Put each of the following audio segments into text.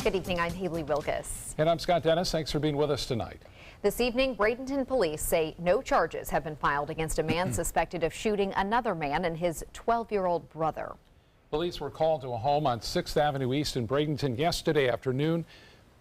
Good evening, I'm Haley Wilgus. And I'm Scott Dennis. Thanks for being with us tonight. This evening, Bradenton police say no charges have been filed against a man suspected of shooting another man and his 12-year-old brother. Police were called to a home on 6th Avenue East in Bradenton yesterday afternoon.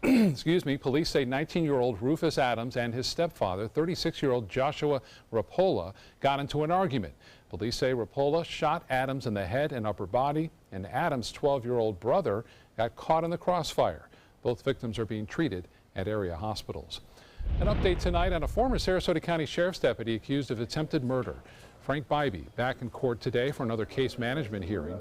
Excuse me. Police say 19-year-old Rufus Adams and his stepfather, 36-year-old Joshua Rapola, got into an argument. Police say Rapola shot Adams in the head and upper body, and Adams' 12-year-old brother got caught in the crossfire. Both victims are being treated at area hospitals. An update tonight on a former Sarasota County Sheriff's deputy accused of attempted murder. Frank Bybee back in court today for another case management hearing.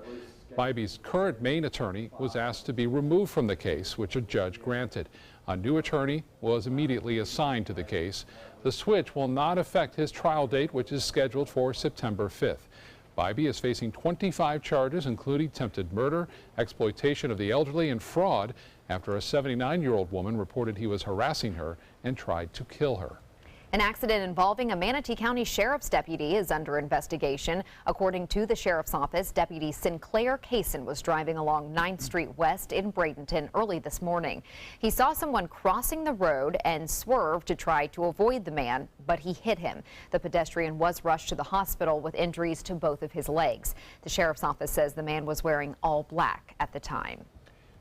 Bybee's current Maine attorney was asked to be removed from the case, which a judge granted. A new attorney was immediately assigned to the case. The switch will not affect his trial date, which is scheduled for September 5th. Bybee is facing 25 charges, including attempted murder, exploitation of the elderly, and fraud after a 79-year-old woman reported he was harassing her and tried to kill her. An accident involving a Manatee County Sheriff's deputy is under investigation. According to the Sheriff's Office, Deputy Sinclair Kaysen was driving along 9th Street West in Bradenton early this morning. He saw someone crossing the road and swerved to try to avoid the man, but he hit him. The pedestrian was rushed to the hospital with injuries to both of his legs. The Sheriff's Office says the man was wearing all black at the time.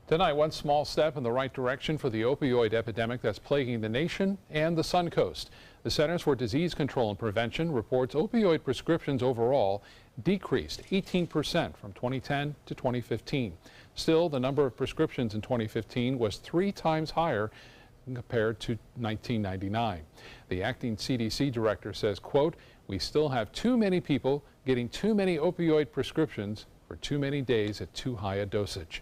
Tonight, one small step in the right direction for the opioid epidemic that's plaguing the nation and the Suncoast. The Centers for Disease Control and Prevention reports opioid prescriptions overall decreased 18% from 2010 to 2015. Still, the number of prescriptions in 2015 was 3 times higher compared to 1999. The acting CDC director says, quote, "We still have too many people getting too many opioid prescriptions for too many days at too high a dosage."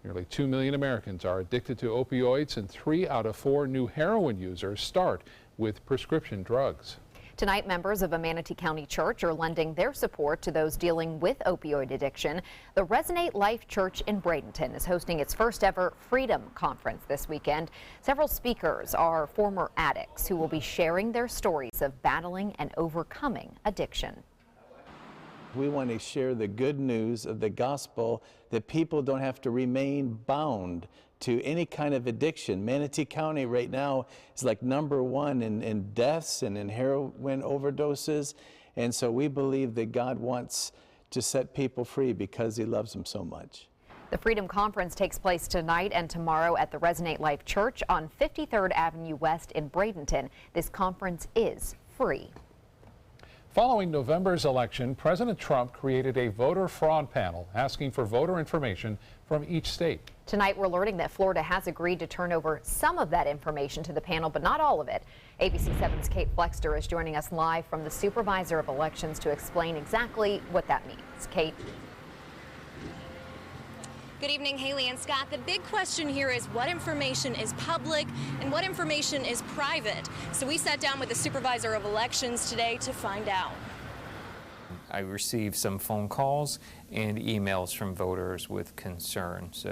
Nearly 2 million Americans are addicted to opioids, and 3 out of 4 new heroin users start with prescription drugs. Tonight, members of a Manatee County church are lending their support to those dealing with opioid addiction. The Resonate Life Church in Bradenton is hosting its first ever Freedom Conference this weekend. Several speakers are former addicts who will be sharing their stories of battling and overcoming addiction. We want to share the good news of the gospel, that people don't have to remain bound to any kind of addiction. Manatee County right now is like #1 in deaths and in heroin overdoses. And so we believe that God wants to set people free because he loves them so much. The Freedom Conference takes place tonight and tomorrow at the Resonate Life Church on 53rd Avenue West in Bradenton. This conference is free. Following November's election, President Trump created a voter fraud panel asking for voter information from each state. Tonight, we're learning that Florida has agreed to turn over some of that information to the panel, but not all of it. ABC 7's Kate Flexter is joining us live from the Supervisor of Elections to explain exactly what that means. Kate. Good evening, Haley and Scott. The big question here is what information is public and what information is private. So we sat down with the Supervisor of Elections today to find out. I received some phone calls and emails from voters with concerns,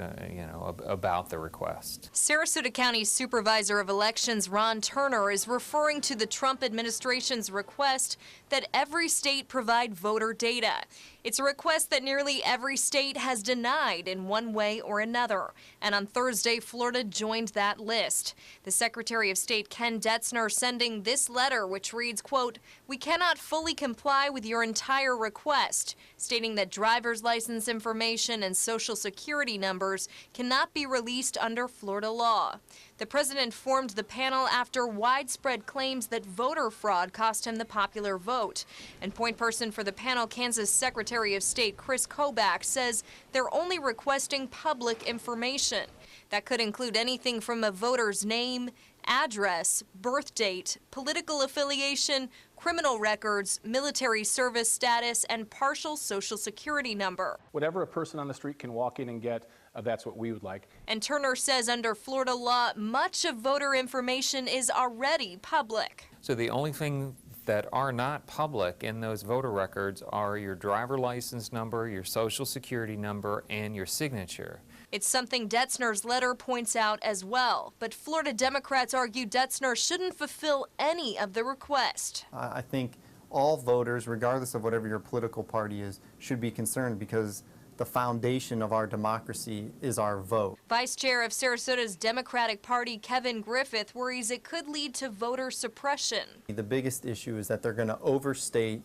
about the request. Sarasota County Supervisor of Elections Ron Turner is referring to the Trump administration's request that every state provide voter data. It's a request that nearly every state has denied in one way or another. And on Thursday, Florida joined that list. The Secretary of State Ken Detzner sending this letter, which reads, quote, "We cannot fully comply with your entire request," stating that driver's license information and social security numbers cannot be released under Florida law. The president formed the panel after widespread claims that voter fraud cost him the popular vote. And point person for the panel, Kansas Secretary of State Chris Kobach, says they're only requesting public information. That could include anything from a voter's name, address, birth date, political affiliation, criminal records, military service status, and partial social security number. Whatever a person on the street can walk in and get, that's what we would like. And Turner says under Florida law, much of voter information is already public. So the only thing that are not public in those voter records are your driver license number, your social security number, and your signature. It's something Detzner's letter points out as well. But Florida Democrats argue Detzner shouldn't fulfill any of the request. I think all voters, regardless of whatever your political party is, should be concerned because the foundation of our democracy is our vote. Vice Chair of Sarasota's Democratic Party, Kevin Griffith, worries it could lead to voter suppression. The biggest issue is that they're going to overstate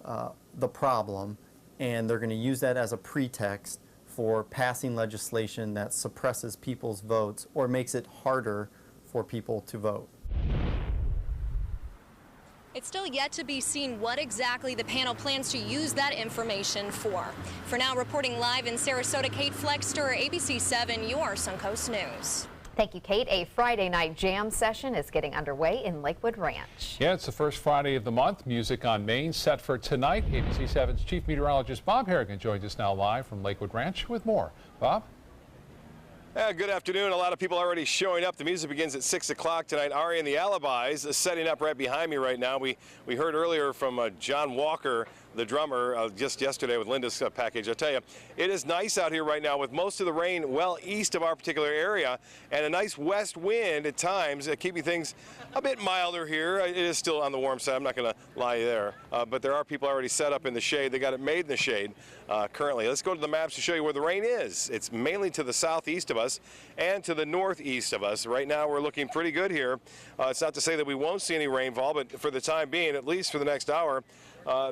the problem, and they're going to use that as a pretext for passing legislation that suppresses people's votes or makes it harder for people to vote. It's still yet to be seen what exactly the panel plans to use that information for. For now, reporting live in Sarasota, Kate Flexter, ABC 7, your Suncoast News. Thank you, Kate. A Friday night jam session is getting underway in Lakewood Ranch. Yeah, it's the first Friday of the month. Music on Main set for tonight. ABC 7's Chief Meteorologist Bob Harrigan joins us now live from Lakewood Ranch with more. Bob? Good afternoon. A lot of people already showing up. The music begins at 6 o'clock tonight. Ari and the Alibis is setting up right behind me right now. We heard earlier from John Walker, the drummer, just yesterday with Linda's package. I'll tell you, it is nice out here right now with most of the rain well east of our particular area and a nice west wind at times, keeping things a bit milder here. It is still on the warm side. I'm not going to lie there. But there are people already set up in the shade. They got it made in the shade currently. Let's go to the maps to show you where the rain is. It's mainly to the southeast of us and to the northeast of us. Right now we're looking pretty good here. It's not to say that we won't see any rainfall, but for the time being, at least for the next hour,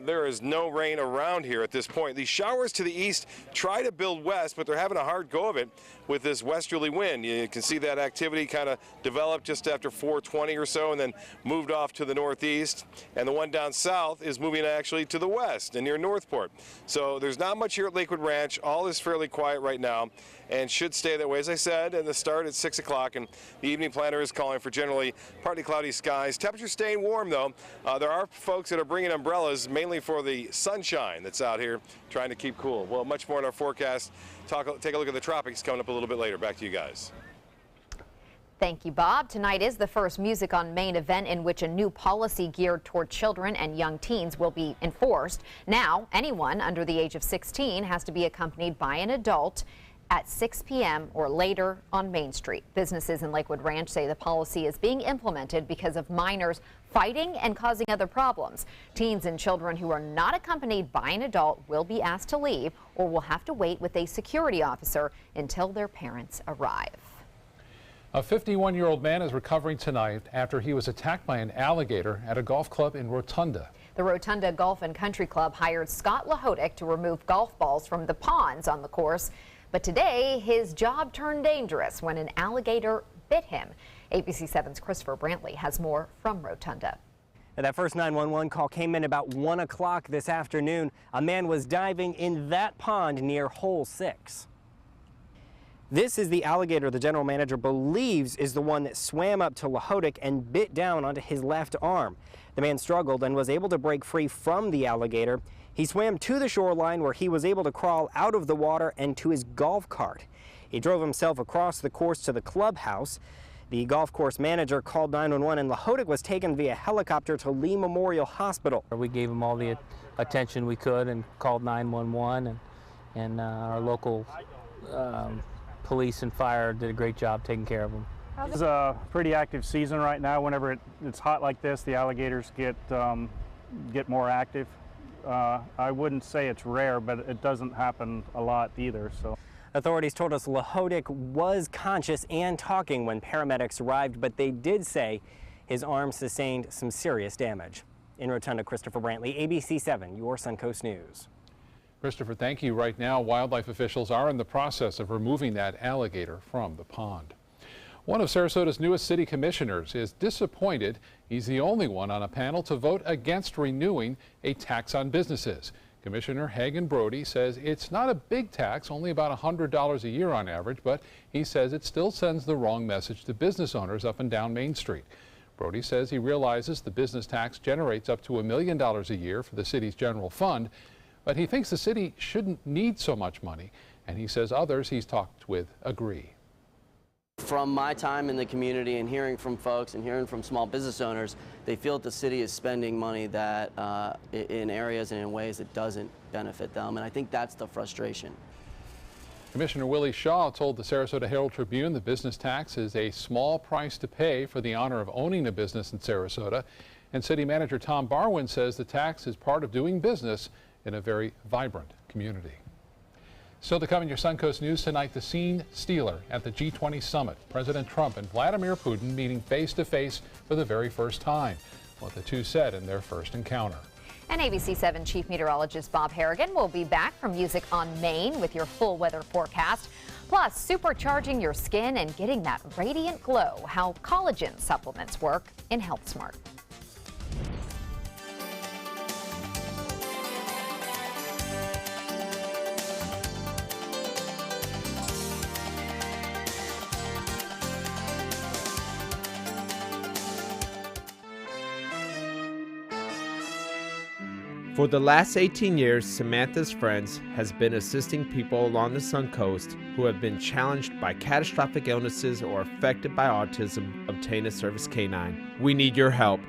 there is no rain around here at this point. These showers to the east try to build west, but they're having a hard go of it with this westerly wind. You can see that activity kind of developed just after 4:20 or so and then moved off to the northeast. And the one down south is moving actually to the west and near Northport. So there's not much here at Lakewood Ranch. All is fairly quiet right now and should stay that way. As I said, and the start at 6 o'clock, and the evening planner is calling for generally partly cloudy skies. Temperature staying warm, though. There are folks that are bringing umbrellas, mainly for the sunshine that's out here, trying to keep cool. Well, much more in our forecast. Take a look at the tropics coming up a little bit later. Back to you guys. Thank you, Bob. Tonight is the first Music on Main event in which a new policy geared toward children and young teens will be enforced. Now, anyone under the age of 16 has to be accompanied by an adult at 6 p.m. or later on Main Street. Businesses in Lakewood Ranch say the policy is being implemented because of minors fighting and causing other problems. Teens and children who are not accompanied by an adult will be asked to leave or will have to wait with a security officer until their parents arrive. A 51-year-old man is recovering tonight after he was attacked by an alligator at a golf club in Rotunda. The Rotunda Golf and Country Club hired Scott Lahodik to remove golf balls from the ponds on the course. But today, his job turned dangerous when an alligator bit him. ABC 7's Christopher Brantley has more from Rotunda. That first 911 call came in about 1 o'clock this afternoon. A man was diving in that pond near hole 6. This is the alligator the general manager believes is the one that swam up to Lahodik and bit down onto his left arm. The man struggled and was able to break free from the alligator. He swam to the shoreline where he was able to crawl out of the water and to his golf cart. He drove himself across the course to the clubhouse. The golf course manager called 911 and Lahodik was taken via helicopter to Lee Memorial Hospital. We gave him all the attention we could and called 911 and our local police and fire did a great job taking care of him. It's a pretty active season right now. Whenever it's hot like this, the alligators get more active. I wouldn't say it's rare, but it doesn't happen a lot either. So, authorities told us Lahodik was conscious and talking when paramedics arrived, but they did say his arm sustained some serious damage. In Rotunda, Christopher Brantley, ABC 7, your Suncoast News. Christopher, thank you. Right now, wildlife officials are in the process of removing that alligator from the pond. One of Sarasota's newest city commissioners is disappointed he's the only one on a panel to vote against renewing a tax on businesses. Commissioner Hagen Brody says it's not a big tax, only about $100 a year on average, but he says it still sends the wrong message to business owners up and down Main Street. Brody says he realizes the business tax generates up to $1 million a year for the city's general fund, but he thinks the city shouldn't need so much money, and he says others he's talked with agree. From my time in the community and hearing from folks and hearing from small business owners, they feel that the city is spending money that in areas and in ways that doesn't benefit them, and I think that's the frustration. Commissioner Willie Shaw told the Sarasota Herald Tribune the business tax is a small price to pay for the honor of owning a business in Sarasota, and City Manager Tom Barwin says the tax is part of doing business in a very vibrant community. Still to come in your Suncoast News tonight, the scene stealer at the G20 summit. President Trump and Vladimir Putin meeting face to face for the very first time. What the two said in their first encounter. And ABC 7 Chief Meteorologist Bob Harrigan will be back from Music on Maine with your full weather forecast. Plus, supercharging your skin and getting that radiant glow, how collagen supplements work in Health Smart. For the last 18 years, Samantha's Friends has been assisting people along the Suncoast who have been challenged by catastrophic illnesses or affected by autism obtain a service canine. We need your help.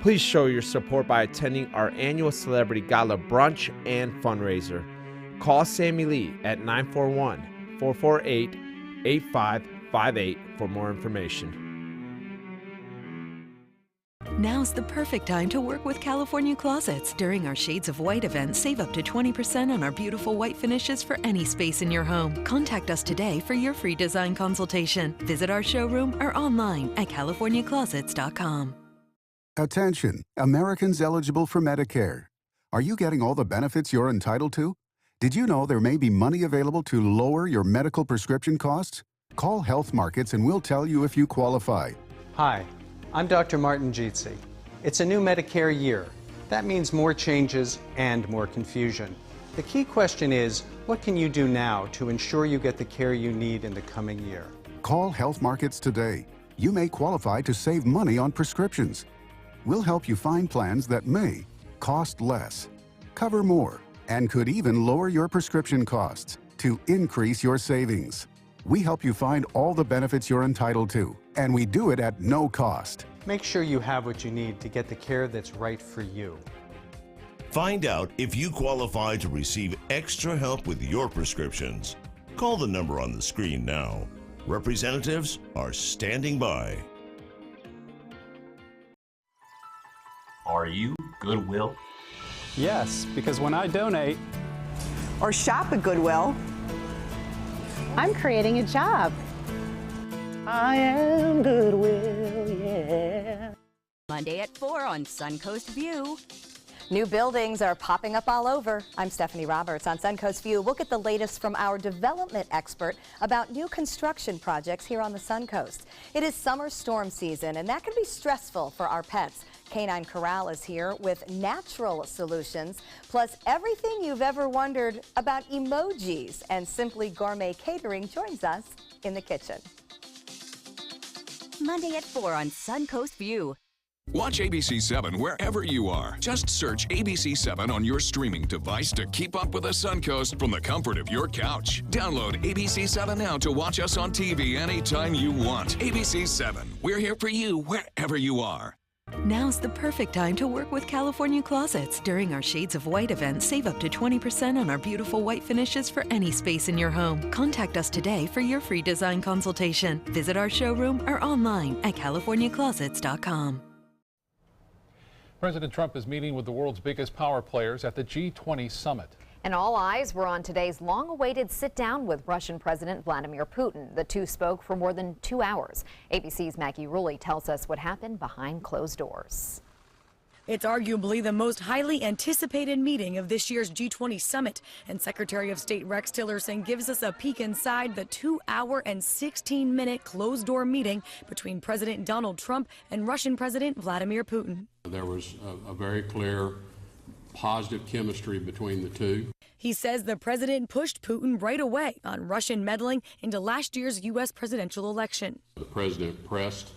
Please show your support by attending our annual Celebrity Gala brunch and fundraiser. Call Sammy Lee at 941-448-8558 for more information. Now's the perfect time to work with California Closets. During our Shades of White event, save up to 20% on our beautiful white finishes for any space in your home. Contact us today for your free design consultation. Visit our showroom or online at californiaclosets.com. Attention, Americans eligible for Medicare. Are you getting all the benefits you're entitled to? Did you know there may be money available to lower your medical prescription costs? Call Health Markets and we'll tell you if you qualify. Hi, I'm Dr. Martin Jeetsi. It's a new Medicare year. That means more changes and more confusion. The key question is, what can you do now to ensure you get the care you need in the coming year? Call Health Markets today. You may qualify to save money on prescriptions. We'll help you find plans that may cost less, cover more, and could even lower your prescription costs to increase your savings. We help you find all the benefits you're entitled to, and we do it at no cost. Make sure you have what you need to get the care that's right for you. Find out if you qualify to receive extra help with your prescriptions. Call the number on the screen now. Representatives are standing by. Are you Goodwill? Yes, because when I donate or shop at Goodwill, I'm creating a job. I am Goodwill, yeah. Monday at 4 on Suncoast View. New buildings are popping up all over. I'm Stephanie Roberts on Suncoast View. We'll get the latest from our development expert about new construction projects here on the Suncoast. It is summer storm season, and that can be stressful for our pets. Canine Corral is here with natural solutions, plus everything you've ever wondered about emojis. And Simply Gourmet Catering joins us in the kitchen. Monday at 4 on Suncoast View. Watch ABC 7 wherever you are. Just search ABC 7 on your streaming device to keep up with the Suncoast from the comfort of your couch. Download ABC 7 now to watch us on TV anytime you want. ABC 7, we're here for you wherever you are. Now's the perfect time to work with California Closets. During our Shades of White event, save up to 20% on our beautiful white finishes for any space in your home. Contact us today for your free design consultation. Visit our showroom or online at californiaclosets.com. President Trump is meeting with the world's biggest power players at the G20 summit. And all eyes were on today's long-awaited sit-down with Russian President Vladimir Putin. The two spoke for more than 2 hours. ABC's Maggie Rulli tells us what happened behind closed doors. It's arguably the most highly anticipated meeting of this year's G20 summit, and Secretary of State Rex Tillerson gives us a peek inside the 2-hour and 16-minute closed-door meeting between President Donald Trump and Russian President Vladimir Putin. There was a very clear positive chemistry between the two. He says the president pushed Putin right away on Russian meddling into last year's U.S. presidential election. The president pressed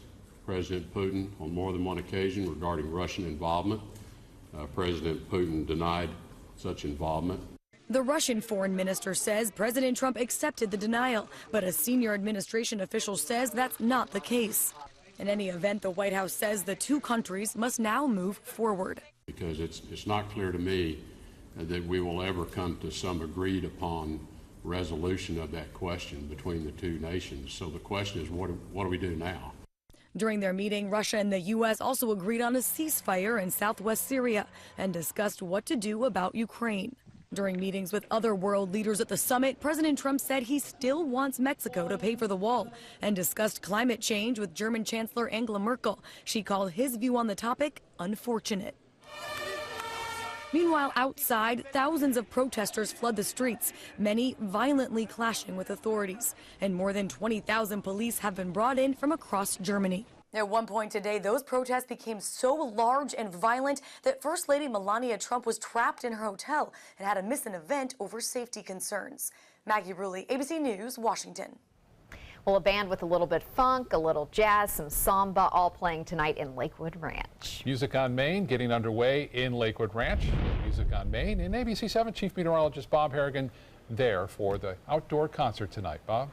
President Putin on more than one occasion regarding Russian involvement. President Putin denied such involvement. The Russian foreign minister says President Trump accepted the denial, but a senior administration official says that's not the case. In any event, the White House says the two countries must now move forward. Because it's not clear to me that we will ever come to some agreed upon resolution of that question between the two nations. So the question is, what do we do now? During their meeting, Russia and the U.S. also agreed on a ceasefire in southwest Syria and discussed what to do about Ukraine. During meetings with other world leaders at the summit, President Trump said he still wants Mexico to pay for the wall and discussed climate change with German Chancellor Angela Merkel. She called his view on the topic unfortunate. Meanwhile, outside, thousands of protesters flood the streets, many violently clashing with authorities. And more than 20,000 police have been brought in from across Germany. At one point today, those protests became so large and violent that First Lady Melania Trump was trapped in her hotel and had to miss an event over safety concerns. Maggie Rulli, ABC News, Washington. Well, a band with a little bit funk, a little jazz, some samba, all playing tonight in Lakewood Ranch. Music on Main getting underway in Lakewood Ranch. Music on Main and ABC 7 Chief Meteorologist Bob Harrigan there for the outdoor concert tonight. Bob?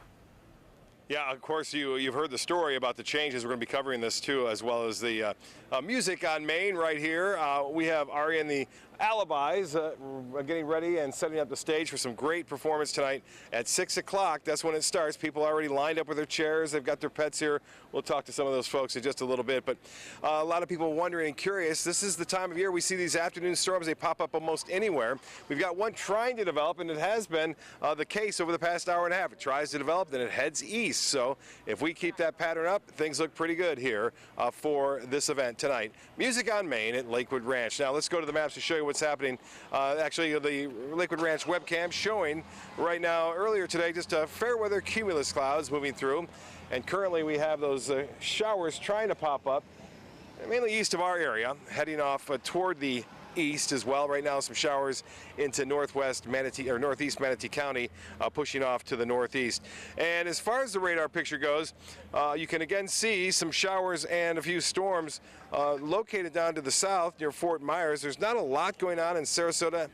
Yeah, of course, you've heard the story about the changes. We're going to be covering this, too, as well as the music on Main right here. We have Ari and the Alibis getting ready and setting up the stage for some great performance tonight at 6 o'clock. That's when it starts. People already lined up with their chairs. They've got their pets here. We'll talk to some of those folks in just a little bit. But a lot of people wondering and curious, this is the time of year we see these afternoon storms. They pop up almost anywhere. We've got one trying to develop, and it has been the case over the past hour and a half. It tries to develop, then it heads east. So if we keep that pattern up, things look pretty good here for this event tonight. Music on Main at Lakewood Ranch. Now let's go to the maps to show you what's happening. Actually, the Lakewood Ranch webcam showing right now earlier today just fair weather cumulus clouds moving through. And currently we have those showers trying to pop up, mainly east of our area, heading off toward the east as well. Right now, some showers into northwest Manatee or northeast Manatee County, pushing off to the northeast. And as far as the radar picture goes, you can again see some showers and a few storms located down to the south near Fort Myers. There's not a lot going on in Sarasota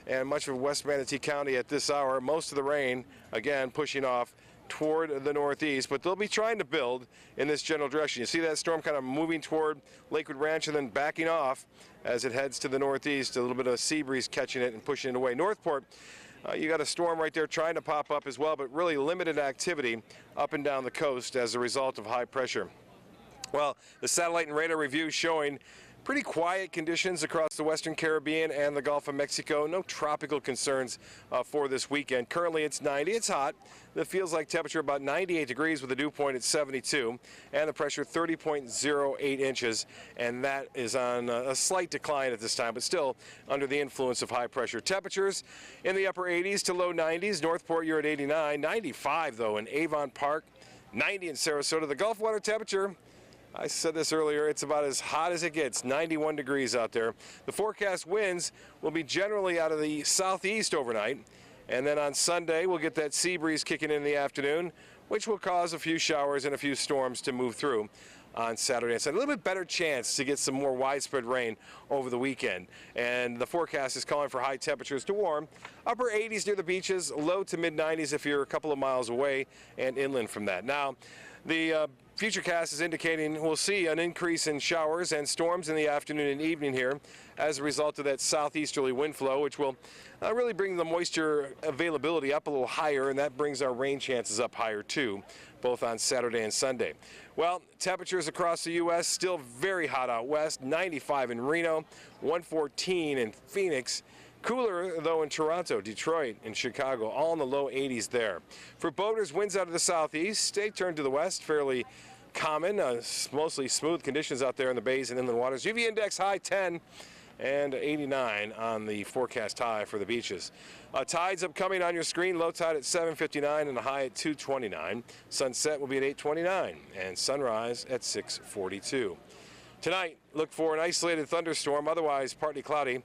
and much of West Manatee County at this hour. Most of the rain, again, pushing off toward the northeast, but they'll be trying to build in this general direction. You see that storm kind of moving toward Lakewood Ranch and then backing off as it heads to the northeast. A little bit of a sea breeze catching it and pushing it away. Northport, you got a storm right there trying to pop up as well, but really limited activity up and down the coast as a result of high pressure. Well, the satellite and radar review showing pretty quiet conditions across the Western Caribbean and the Gulf of Mexico. No tropical concerns for this weekend. Currently it's 90. It's hot. It feels like temperature about 98 degrees with a dew point at 72 and the pressure 30.08 inches. And that is on a slight decline at this time, but still under the influence of high pressure. Temperatures in the upper 80s to low 90s. Northport, you're at 89. 95 though in Avon Park. 90 in Sarasota. The Gulf water temperature, I said this earlier, it's about as hot as it gets, 91 degrees out there. The forecast winds will be generally out of the southeast overnight. And then on Sunday, we'll get that sea breeze kicking in the afternoon, which will cause a few showers and a few storms to move through on Saturday and Sunday. A little bit better chance to get some more widespread rain over the weekend. And the forecast is calling for high temperatures to warm. Upper 80s near the beaches, low to mid 90s if you're a couple of miles away and inland from that. Now, the Futurecast is indicating we'll see an increase in showers and storms in the afternoon and evening here as a result of that southeasterly wind flow, which will really bring the moisture availability up a little higher, and that brings our rain chances up higher too, both on Saturday and Sunday. Well, temperatures across the U.S. still very hot out west, 95 in Reno, 114 in Phoenix. Cooler, though, in Toronto, Detroit, and Chicago, all in the low 80s there. For boaters, winds out of the southeast. They turn to the west, fairly common. Mostly smooth conditions out there in the bays and inland waters. UV index high 10 and 89 on the forecast high for the beaches. Tides upcoming on your screen. Low tide at 7:59 and a high at 2:29. Sunset will be at 8:29 and sunrise at 6:42. Tonight, look for an isolated thunderstorm, otherwise partly cloudy.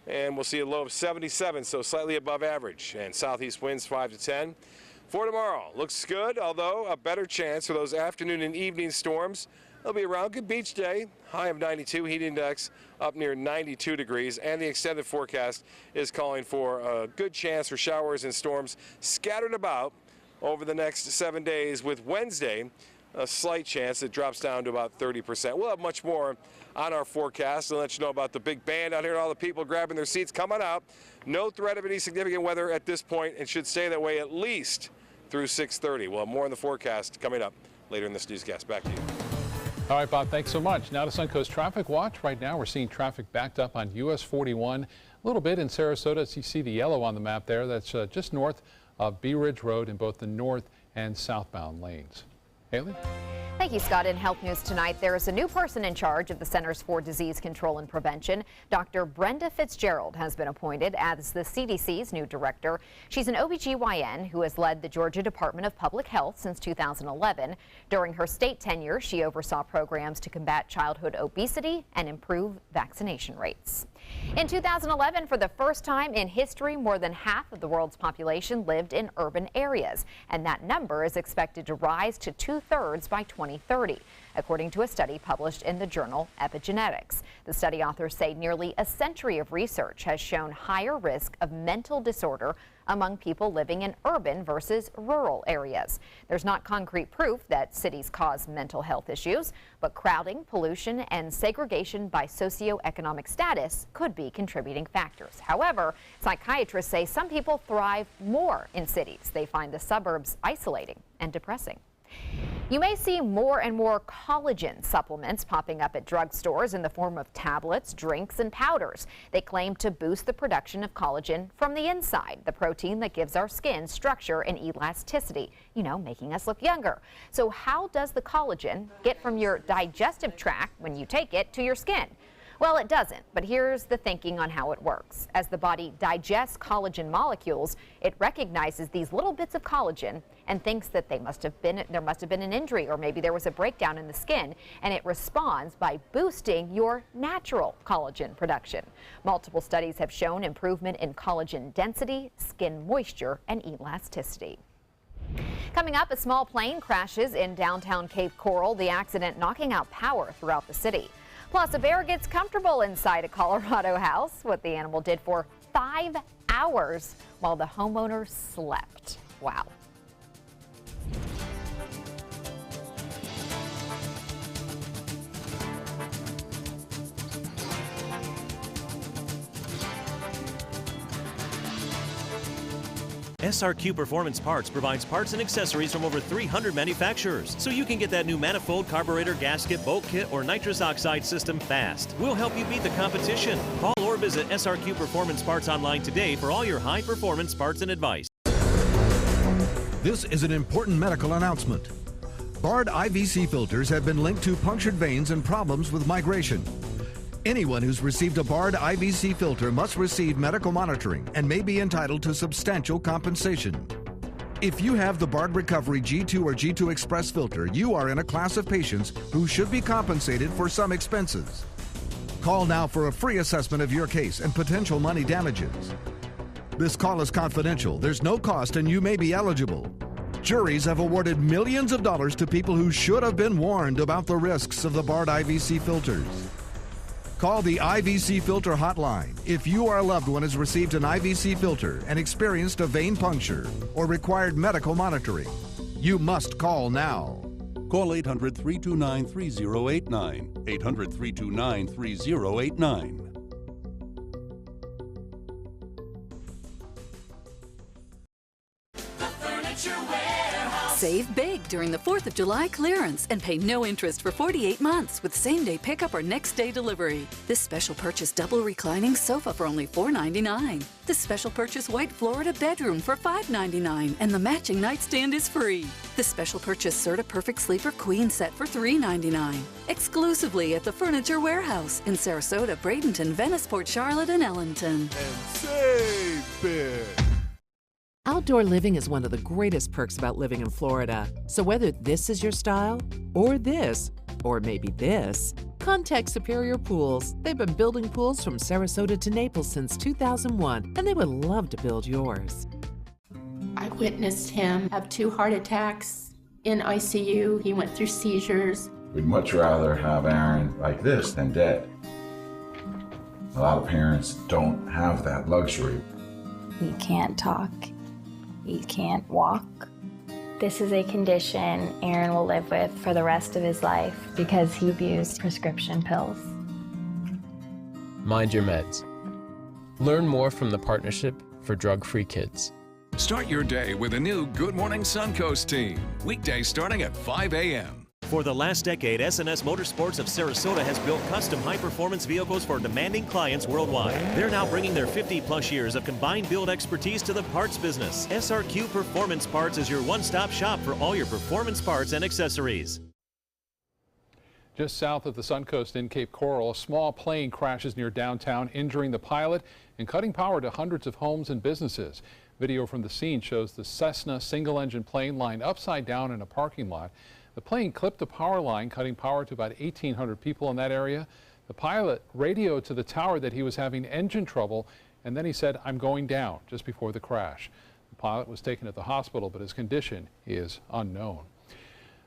And we'll see a low of 77, so slightly above average. And southeast winds 5 to 10. For tomorrow, looks good, although a better chance for those afternoon and evening storms. They'll be around. Good beach day, high of 92, heat index up near 92 degrees. And the extended forecast is calling for a good chance for showers and storms scattered about over the next 7 days, with Wednesday a slight chance that drops down to about 30%. We'll have much more on our forecast and let you know about the big band out here and all the people grabbing their seats coming out. No threat of any significant weather at this point, and should stay that way at least through 6:30. We'll have more in the forecast coming up later in this newscast. Back to you. All right, Bob, thanks so much. Now to Suncoast Traffic Watch. Right now, we're seeing traffic backed up on US 41 a little bit in Sarasota. As you see the yellow on the map there, that's just north of Bee Ridge Road in both the north and southbound lanes. Haley? Thank you, Scott. In health news tonight, there is a new person in charge of the Centers for Disease Control and Prevention. Dr. Brenda Fitzgerald has been appointed as the CDC's new director. She's an OBGYN who has led the Georgia Department of Public Health since 2011. During her state tenure, she oversaw programs to combat childhood obesity and improve vaccination rates. In 2011, for the first time in history, more than half of the world's population lived in urban areas, and that number is expected to rise to 2/3 by 2030, according to a study published in the journal Epigenetics. The study authors say nearly a century of research has shown higher risk of mental disorder among people living in urban versus rural areas. There's not concrete proof that cities cause mental health issues, but crowding, pollution, and segregation by socioeconomic status could be contributing factors. However, psychiatrists say some people thrive more in cities. They find the suburbs isolating and depressing. You may see more and more collagen supplements popping up at drugstores in the form of tablets, drinks, and powders. They claim to boost the production of collagen from the inside, the protein that gives our skin structure and elasticity, making us look younger. So how does the collagen get from your digestive tract when you take it to your skin? Well, it doesn't, but here's the thinking on how it works. As the body digests collagen molecules, it recognizes these little bits of collagen and thinks that there must have been an injury, or maybe there was a breakdown in the skin, and it responds by boosting your natural collagen production. Multiple studies have shown improvement in collagen density, skin moisture, and elasticity. Coming up, a small plane crashes in downtown Cape Coral, the accident knocking out power throughout the city. Plus, a bear gets comfortable inside a Colorado house, what the animal did for 5 hours while the homeowner slept. Wow. SRQ Performance Parts provides parts and accessories from over 300 manufacturers, so you can get that new manifold, carburetor, gasket, bolt kit, or nitrous oxide system fast. We'll help you beat the competition. Call or visit SRQ Performance Parts online today for all your high-performance parts and advice. This is an important medical announcement. Bard IVC filters have been linked to punctured veins and problems with migration. Anyone who's received a Bard IVC filter must receive medical monitoring and may be entitled to substantial compensation. If you have the Bard Recovery G2 or G2 Express filter, you are in a class of patients who should be compensated for some expenses. Call now for a free assessment of your case and potential money damages. This call is confidential, there's no cost, and you may be eligible. Juries have awarded millions of dollars to people who should have been warned about the risks of the Bard IVC filters. Call the IVC Filter Hotline if you or a loved one has received an IVC filter and experienced a vein puncture or required medical monitoring. You must call now. Call 800-329-3089. 800-329-3089. Save big during the 4th of July clearance and pay no interest for 48 months with same-day pickup or next-day delivery. This special purchase double reclining sofa for only $4.99. This special purchase white Florida bedroom for $5.99, and the matching nightstand is free. This special purchase Serta Perfect Sleeper Queen set for $3.99. Exclusively at the Furniture Warehouse in Sarasota, Bradenton, Venice, Port Charlotte, and Ellington. And save big. Outdoor living is one of the greatest perks about living in Florida. So whether this is your style, or this, or maybe this, contact Superior Pools. They've been building pools from Sarasota to Naples since 2001, and they would love to build yours. I witnessed him have 2 heart attacks in ICU. He went through seizures. We'd much rather have Aaron like this than dead. A lot of parents don't have that luxury. He can't talk. He can't walk. This is a condition Aaron will live with for the rest of his life because he abused prescription pills. Mind your meds. Learn more from the Partnership for Drug-Free Kids. Start your day with a new Good Morning Suncoast team. Weekdays starting at 5 a.m. For the last decade, SNS Motorsports of Sarasota has built custom high-performance vehicles for demanding clients worldwide. They're now bringing their 50-plus years of combined build expertise to the parts business. SRQ Performance Parts is your one-stop shop for all your performance parts and accessories. Just south of the Suncoast in Cape Coral, a small plane crashes near downtown, injuring the pilot and cutting power to hundreds of homes and businesses. Video from the scene shows the Cessna single-engine plane lying upside down in a parking lot. The plane clipped the power line, cutting power to about 1,800 people in that area. The pilot radioed to the tower that he was having engine trouble, and then he said, "I'm going down," just before the crash. The pilot was taken to the hospital, but his condition is unknown.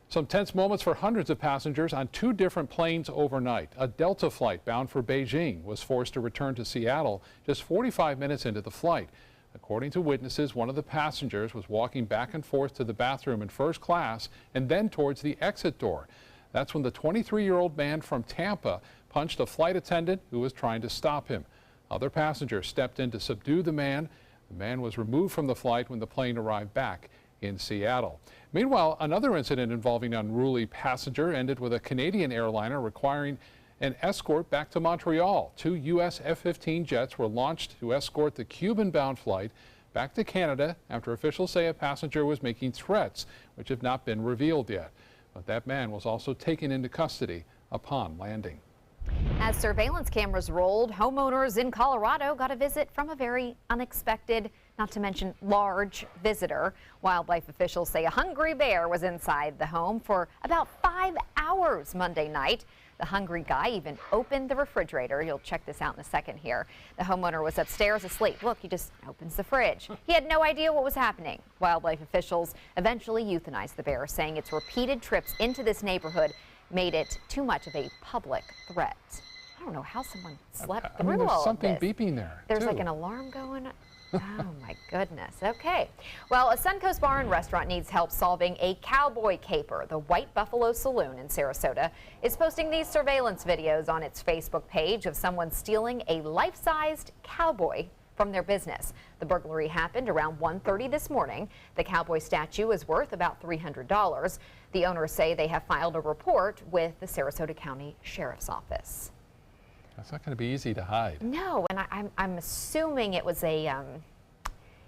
Some tense moments for hundreds of passengers on 2 different planes overnight. A Delta flight bound for Beijing was forced to return to Seattle just 45 minutes into the flight. According to witnesses, one of the passengers was walking back and forth to the bathroom in first class and then towards the exit door. That's when the 23-year-old man from Tampa punched a flight attendant who was trying to stop him. Other passengers stepped in to subdue the man. The man was removed from the flight when the plane arrived back in Seattle. Meanwhile, another incident involving an unruly passenger ended with a Canadian airliner requiring an escort back to Montreal. 2 U.S. F-15 jets were launched to escort the Cuban-bound flight back to Canada after officials say a passenger was making threats, which have not been revealed yet. But that man was also taken into custody upon landing. As surveillance cameras rolled, homeowners in Colorado got a visit from a very unexpected, not to mention large, visitor. Wildlife officials say a hungry bear was inside the home for about 5 hours Monday night. The hungry guy even opened the refrigerator. You'll check this out in a second here. The homeowner was upstairs asleep. Look, he just opens the fridge. He had no idea what was happening. Wildlife officials eventually euthanized the bear, saying its repeated trips into this neighborhood made it too much of a public threat. I don't know how someone slept through there's all something of this. beeping there. There's too. like an alarm going on. Oh my goodness. Okay. Well, a Suncoast bar and restaurant needs help solving a cowboy caper. The White Buffalo Saloon in Sarasota is posting these surveillance videos on its Facebook page of someone stealing a life-sized cowboy from their business. The burglary happened around 1:30 this morning. The cowboy statue is worth about $300. The owners say they have filed a report with the Sarasota County Sheriff's Office. That's not going to be easy to hide. No, and I'm assuming it was a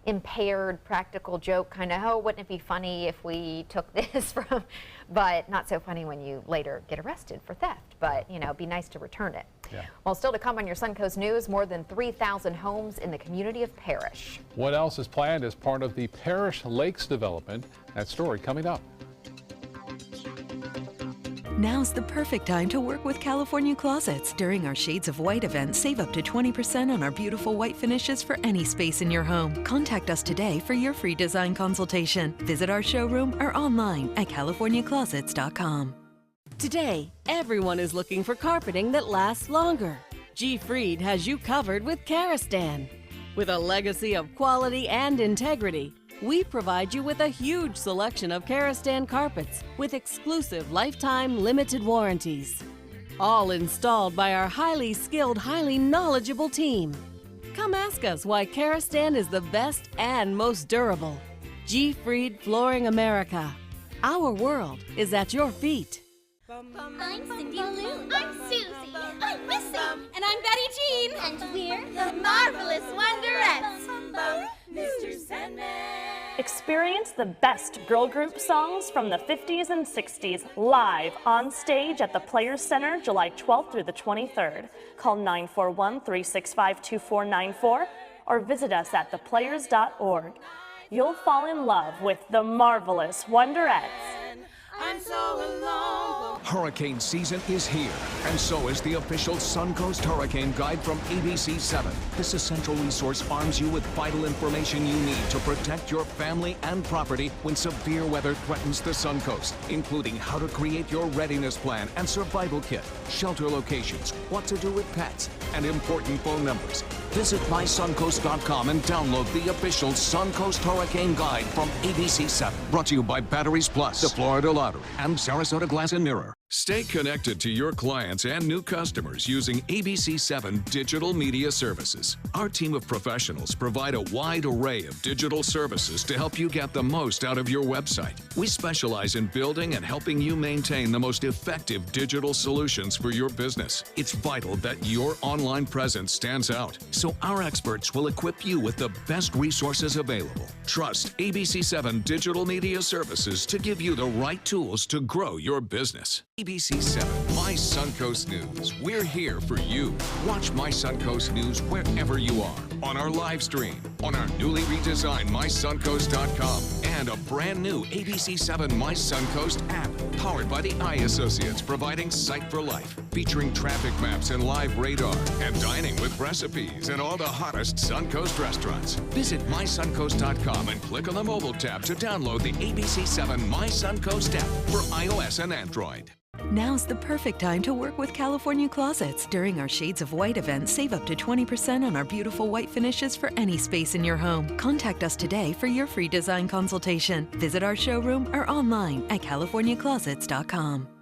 impaired practical joke, kind of, oh, wouldn't it be funny if we took this from, but not so funny when you later get arrested for theft, but you know, it'd be nice to return it. Yeah. Well, still to come on your Suncoast News, more than 3,000 homes in the community of Parrish. What else is planned as part of the Parrish Lakes development? That story coming up. Now's the perfect time to work with California Closets. During our Shades of White event, save up to 20% on our beautiful white finishes for any space in your home. Contact us today for your free design consultation. Visit our showroom or online at californiaclosets.com. Today, everyone is looking for carpeting that lasts longer. G. Fried has you covered with Karastan. With a legacy of quality and integrity, we provide you with a huge selection of Karastan carpets with exclusive lifetime limited warranties. All installed by our highly skilled, highly knowledgeable team. Come ask us why Karastan is the best and most durable. G. Fried Flooring America. Our world is at your feet. I'm Cindy Lou. I'm Susie. I'm Missy. And I'm Betty Jean. And we're the Marvelous Wonderettes. Mr. Sandman. Experience the best girl group songs from the 50s and 60s live on stage at the Players Center July 12th through the 23rd. Call 941-365-2494 or visit us at theplayers.org. You'll fall in love with the Marvelous Wonderettes. I'm so alone. Hurricane season is here, and so is the official Suncoast Hurricane Guide from ABC7. This essential resource arms you with vital information you need to protect your family and property when severe weather threatens the Suncoast, including how to create your readiness plan and survival kit, shelter locations, what to do with pets, and important phone numbers. Visit mysuncoast.com and download the official Suncoast Hurricane Guide from ABC7. Brought to you by Batteries Plus, the Florida Lottery, and Sarasota Glass and Mirror. Stay connected to your clients and new customers using ABC7 Digital Media Services. Our team of professionals provide a wide array of digital services to help you get the most out of your website. We specialize in building and helping you maintain the most effective digital solutions for your business. It's vital that your online presence stands out, so our experts will equip you with the best resources available. Trust ABC7 Digital Media Services to give you the right tools to grow your business. ABC7 My Suncoast News. We're here for you. Watch My Suncoast News wherever you are, on our live stream, on our newly redesigned mysuncoast.com, and a brand new ABC7 My Suncoast app, powered by the Eye Associates, providing Sight for Life, featuring traffic maps and live radar, and dining with recipes and all the hottest Suncoast restaurants. Visit mysuncoast.com and click on the mobile tab to download the ABC7 My Suncoast app for iOS and Android. Now's the perfect time to work with California Closets. During our Shades of White event, save up to 20% on our beautiful white finishes for any space in your home. Contact us today for your free design consultation. Visit our showroom or online at californiaclosets.com.